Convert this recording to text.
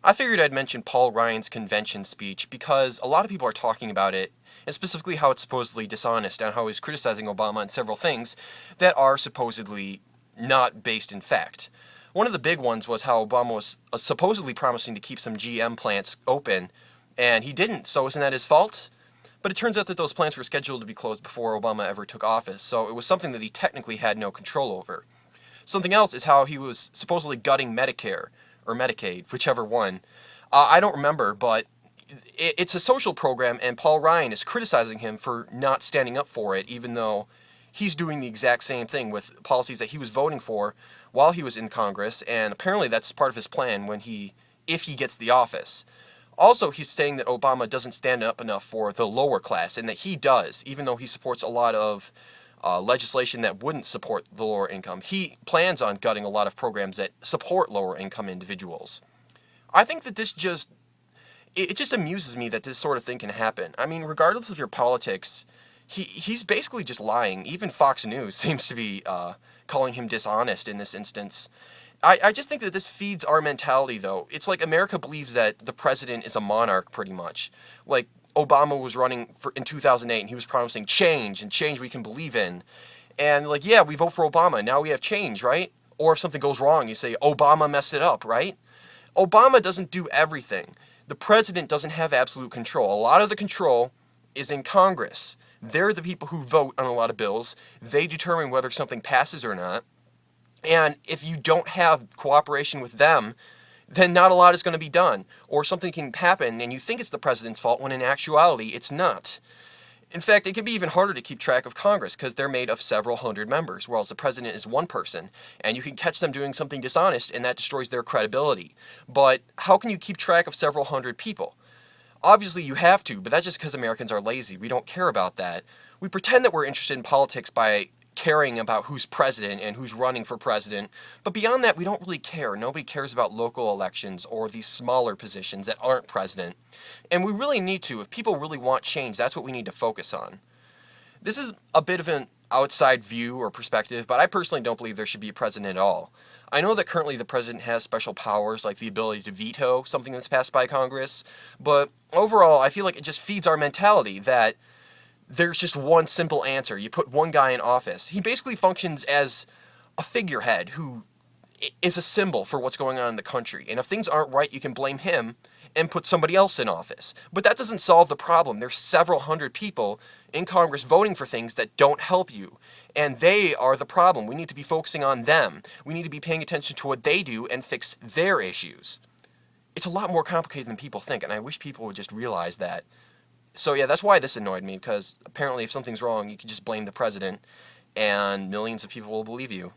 I figured I'd mention Paul Ryan's convention speech because a lot of people are talking about it, and specifically how it's supposedly dishonest and how he's criticizing Obama on several things that are supposedly not based in fact. One of the big ones was how Obama was supposedly promising to keep some GM plants open, and he didn't, so isn't that his fault? But it turns out that those plants were scheduled to be closed before Obama ever took office, so it was something that he technically had no control over. Something else is how he was supposedly gutting Medicare, or Medicaid, whichever one. I don't remember, but it's a social program, and Paul Ryan is criticizing him for not standing up for it, even though he's doing the exact same thing with policies that he was voting for while he was in Congress, and apparently that's part of his plan if he gets the office. Also, he's saying that Obama doesn't stand up enough for the lower class, and that he does, even though he supports a lot of legislation that wouldn't support the lower income. He plans on gutting a lot of programs that support lower income individuals. I think that it just amuses me that this sort of thing can happen. I mean, regardless of your politics, he's basically just lying. Even Fox News seems to be calling him dishonest in this instance. I just think that this feeds our mentality, though. It's like America believes that the president is a monarch, pretty much. Like, Obama was running in 2008, and he was promising change, and change we can believe in. And, like, yeah, we vote for Obama, now we have change, right? Or if something goes wrong, you say, Obama messed it up, right? Obama doesn't do everything. The president doesn't have absolute control. A lot of the control is in Congress. They're the people who vote on a lot of bills. They determine whether something passes or not. And if you don't have cooperation with them, then not a lot is going to be done. Or something can happen and you think it's the president's fault when in actuality it's not. In fact, it can be even harder to keep track of Congress because they're made of several hundred members, whereas the president is one person, and you can catch them doing something dishonest and that destroys their credibility. But how can you keep track of several hundred people? Obviously you have to, but that's just because Americans are lazy. We don't care about that. We pretend that we're interested in politics by caring about who's president and who's running for president, but beyond that we don't really care. Nobody cares about local elections or these smaller positions that aren't president. And we really need to. If people really want change, that's what we need to focus on. This is a bit of an outside view or perspective, but I personally don't believe there should be a president at all. I know that currently the president has special powers like the ability to veto something that's passed by Congress, but overall I feel like it just feeds our mentality that there's just one simple answer. You put one guy in office. He basically functions as a figurehead who is a symbol for what's going on in the country. And if things aren't right, you can blame him and put somebody else in office. But that doesn't solve the problem. There's several hundred people in Congress voting for things that don't help you. And they are the problem. We need to be focusing on them. We need to be paying attention to what they do and fix their issues. It's a lot more complicated than people think, and I wish people would just realize that. So yeah, that's why this annoyed me, because apparently if something's wrong, you can just blame the president, and millions of people will believe you.